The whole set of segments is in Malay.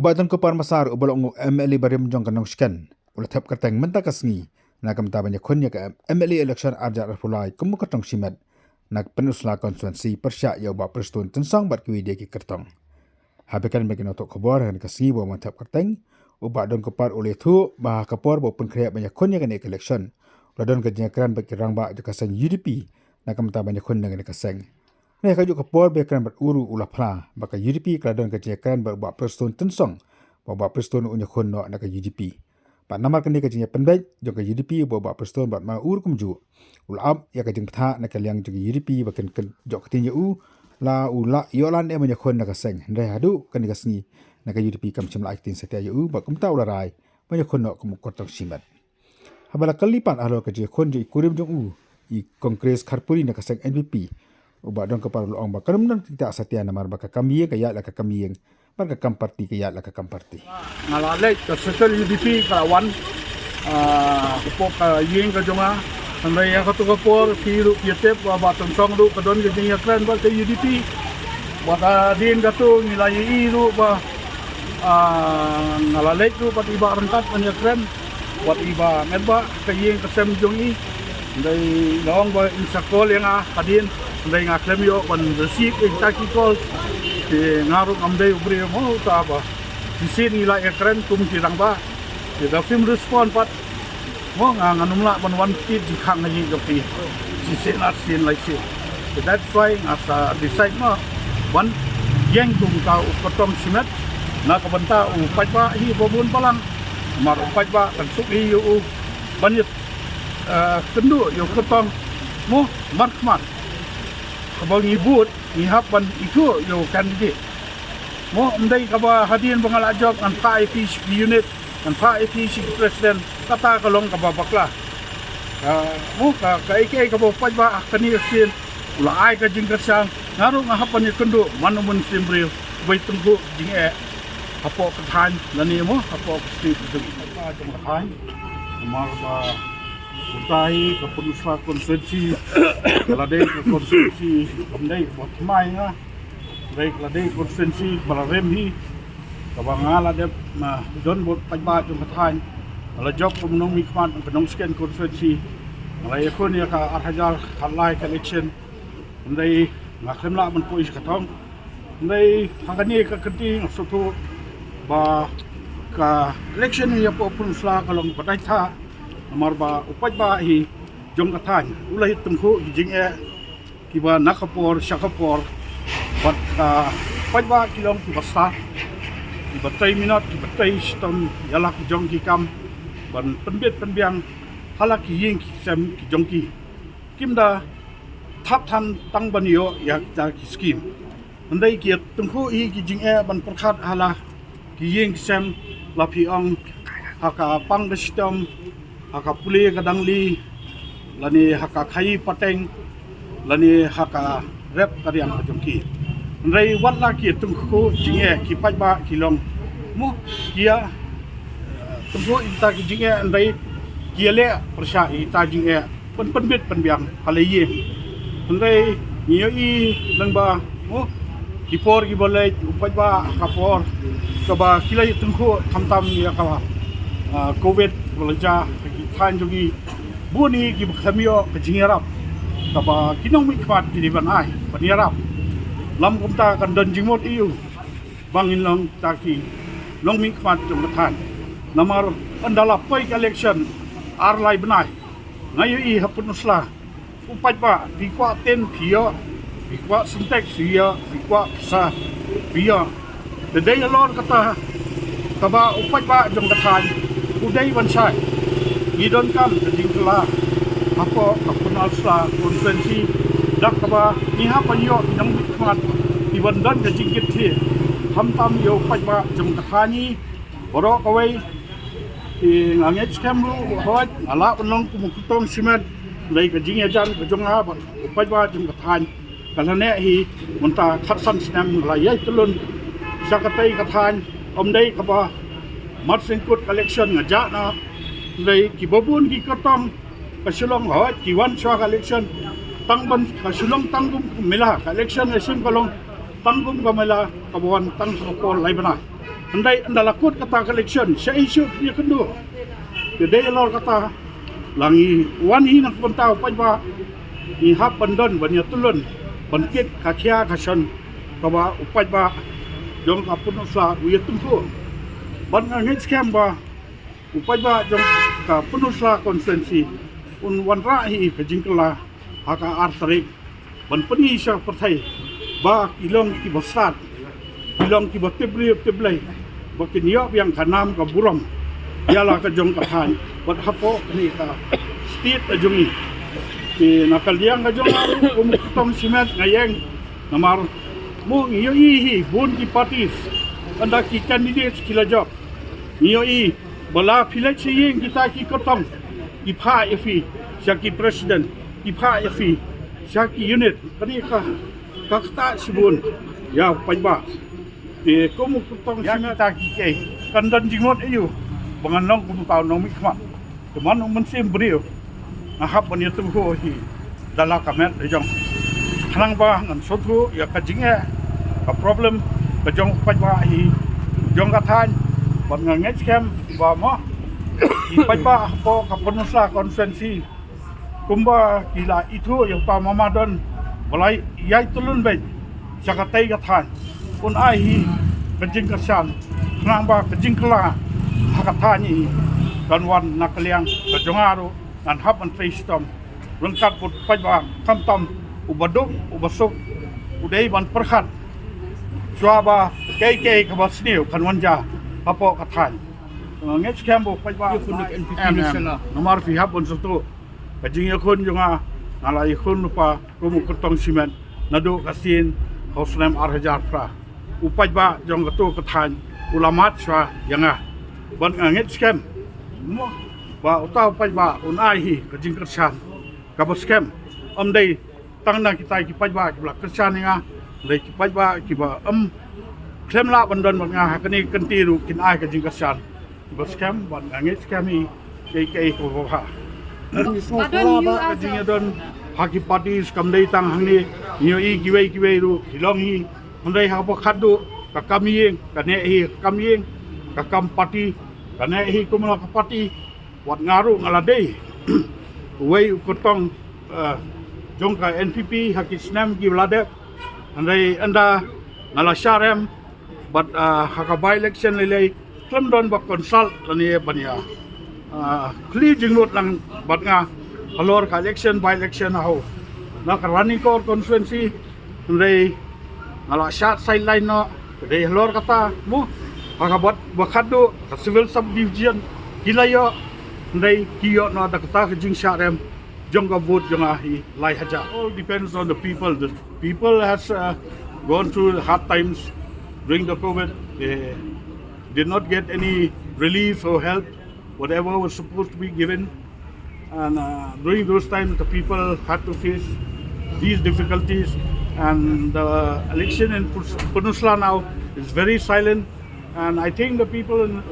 Ubatan ko par masar ubalong MLA barim jong kanong skan. Ulatap kateng menta kasngi. Nagam tabanya kunya ka MLA election arjar pulai kumu katong simat. Nag penusla konstituensi persya ya ubah perstun tensang bat kui dia ki kertong. Habikan bagi notok kebor han kasngi bo mantap kateng. Ubah don kepar oleh tu bah kapor bo pun kreat banyak kunya kan election. Ladon kejengakan bagi rangba jo kaseng UDP. Nagam tabanya kunya kan kaseng. Nah, kajuk kapor bekan beruru ulah pla, baka UDP keladon kejengakan berbuat perstun tensong, berbuat perstun unya kono nak UDP. Pak namar kini kejengnya pendek, jika UDP berbuat perstun buat maur kumju. Ulah ya kejeng peta nak liang juga UDP bakan jok ketinja la ulah yolan emanya kon nak seng. Ndai hadu kan dikasni nak UDP kam cemla aktin setia bak kumta ulah rai, banyak kono kumukotong simat. Habala kalipan alo kejeng kon je ikurim jong i kongres karpuri nak seng NPP. Ubah dong kepala luang bakal menang tidak setia namar baka kami kaya lah kami yang baka kam parti kaya lah kam parti. Ngalalek ke setel UDP kawan kepok yeng ke jonga sampai yang satu kepor kiru kiatep batang song du kedon jadi keren buat UDP buat din gatu nilai iru bah ngalalek tu buat iba rentat banyak keren buat iba medba ke yeng kesem jongi dari lawan buat insakol yang kadin Ndai ngaklem yo ban receive taki call di ngaru amdai ubri mau ta apa di sini nilai keren kum kirang ba di film respon pat mo nganumla ban one kid di khang ngi jopi si senat sin like si that's why asa decide ma ban yang kum ka ukotong simet na kabanta upat ba hi bobun palang mar upat ba kan suk hi yo banit kendu yo kotong mo markmat kabang ibut ihap ban itu yo candidate mo ndai kaba hadin bangal ajok an pa IPC unit an pa IPC president kata kalong kaba bakla mo ka kai kaba pajba kani sin ula ai ka jingkasang ngaru ngahapan ni kendo manumun simbril bai tunggu jing apo kathan lani mo apo street dug pa jong kathan mar ba utai keputusan konstitusi ladai konstitusi amdai buat mai nga baik ladai konstitusi balaremhi kabangala de don bot pajba jong kathan ala job kumnong mikmat penong sken konstitusi malai kon ya ka 8000 khalai election amdai ngakhemla man pois katong amdai hangani ka kenti soto ba ka election ya po punsla kalong patay tha amar ba upat ba hi jong kathan ulai tungku jing kiba nakapor syakapor bat upat ba kilong kibasta kibatay minat kibatay sistem yalak jong kikam ban penbet penbiang halak ying sem jong ki kimda thap than tang banyo yak ta skim andai ki tungku i jing ban perkhat hala ki ying sem lapi ong haka pang sistem haka puli kadangli lani haka khai pateng lani haka rep kariang kajongki ndai watla ki tungku jinge ki pajba kilong mo kia tungku ita ki jinge ndai kiale persya ita jinge penbit penbiang halaye ndai niyo i langba mo kipor ki bolai pajba kapor kaba kilai tungku tamtam ya kala covid belajar kan jogi buni ki khamio ke jingarap kaba kinong mikmat di ban ai paniarap lam kumta kan don jingmot iu bangin long taki long mikmat jong kathan namar andala poi election arlai benai ngayu i hapun usla upat ba dikwa ten phio dikwa sintek sia dikwa sa phio the day alone kata kaba upat ba jong kathan udai bansai idon kam jingkla apo kapunal sa konferensi dak kaba niha panyo nang mikmat ibandan ke jingkit thi hamtam yo pajba jong kathani boro kawai nganget scam lu hot ala unong kumukutong simet lai ke jing ajan ke jong ha pajba jong kathan kalane hi munta khatsan snam layai tulun sakatai kathan omdai kaba mat singkut collection ngaja na dari kibabun ki katang kasulong hot kiwan swa election tangban kasulong tanggum mila election esim kalong tanggum kamela kabuan tang sokol laibana andai anda lakut kata election sa isu punya kedua jadi lor kata langi wani nak pentau pajba i hap bandon banya tulun bankit kakia kasan kaba upajba jong kapun usla uyatum ko ban ngit scam ba upajba jong kapun usla konsensi un wanra hi kajingkala haka artarik ban pani sa partai ba ilong ki basat ilong ki batibli tiblai ba kinyo yang kanam ka buram yala ka jong kathan bat hapo ni ka state ajungi ki nakaliang ka jong umutong simet ngayeng namar mo iyo ihi bun ki parties anda ki candidates kila job iyo i bala pilek siyeng kita ki kotong ki pha ifi syaki president ki pha ifi syaki unit kani ka kakta sibun ya pajba ti komu kutong simet ta ki ke kandan jingot ayu bangan nong kum tau nong mikma teman men sim brio ahap ban yetu ho hi dala kamet jong hanang ba ngan sotu ya ka jinge ka problem ka jong pajba hi jong ka than ban ngai scam ba mo i pajba po ka penusa konferensi kumba kila itu yang pa mamadon balai yai tulun be sakatai ka than un ai hi ka jing ka san hanang ba ka jing kala hakatani dan wan nakaliang ka jongaru dan hap an facestorm rengkat put pajba kamtam ubaduk ubasuk udai ban perkhat swaba kei ka basniu kan wanja apo kathan nget scambo pajba Kunuk NPP national nomor fi hap on soto kajing yakun jonga ngala yakun pa rumu kutong simen nadu kasin hosnem arhajar pra upajba jong katu kathan ulamat swa yanga ban nget scam mo ba utau pajba unai hi kajing kersan ka scam amdai tangna kita ki pajba ki blak kersan nga dai ki pajba ki ba klemla bandon nga kani kantiru kin ai kajing kersan ba scam ban nget scami ke ko ha kajing don haki parties kamdai tang hangni nyo i giwei ru hilong hi andai ha ba khadu ka kamiyeng ka ne hi kamiyeng ka kam party ka ne hi kumala ka party wat ngaru ngaladei wei ukotong jongka NPP haki snam gi vlade andai anda ngala sharem but haka by election lele klemdon ba consult lani bania clear jingnot lang bat nga alor ka election by election ho na ka running core constituency andai ngala shat sideline no dei alor kata mu haka bat bakado ka civil subdivision gilayo ndai kiyo no da kata jing sharem jonga vote jonga hi lai haja all depends on the people has gone through hard times during the covid they did not get any relief or help whatever was supposed to be given and during those times the people had to face these difficulties and the election in Peninsula now is very silent and I think the people in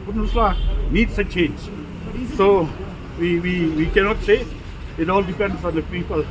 Peninsula needs a change. So we cannot say. It all depends on the people.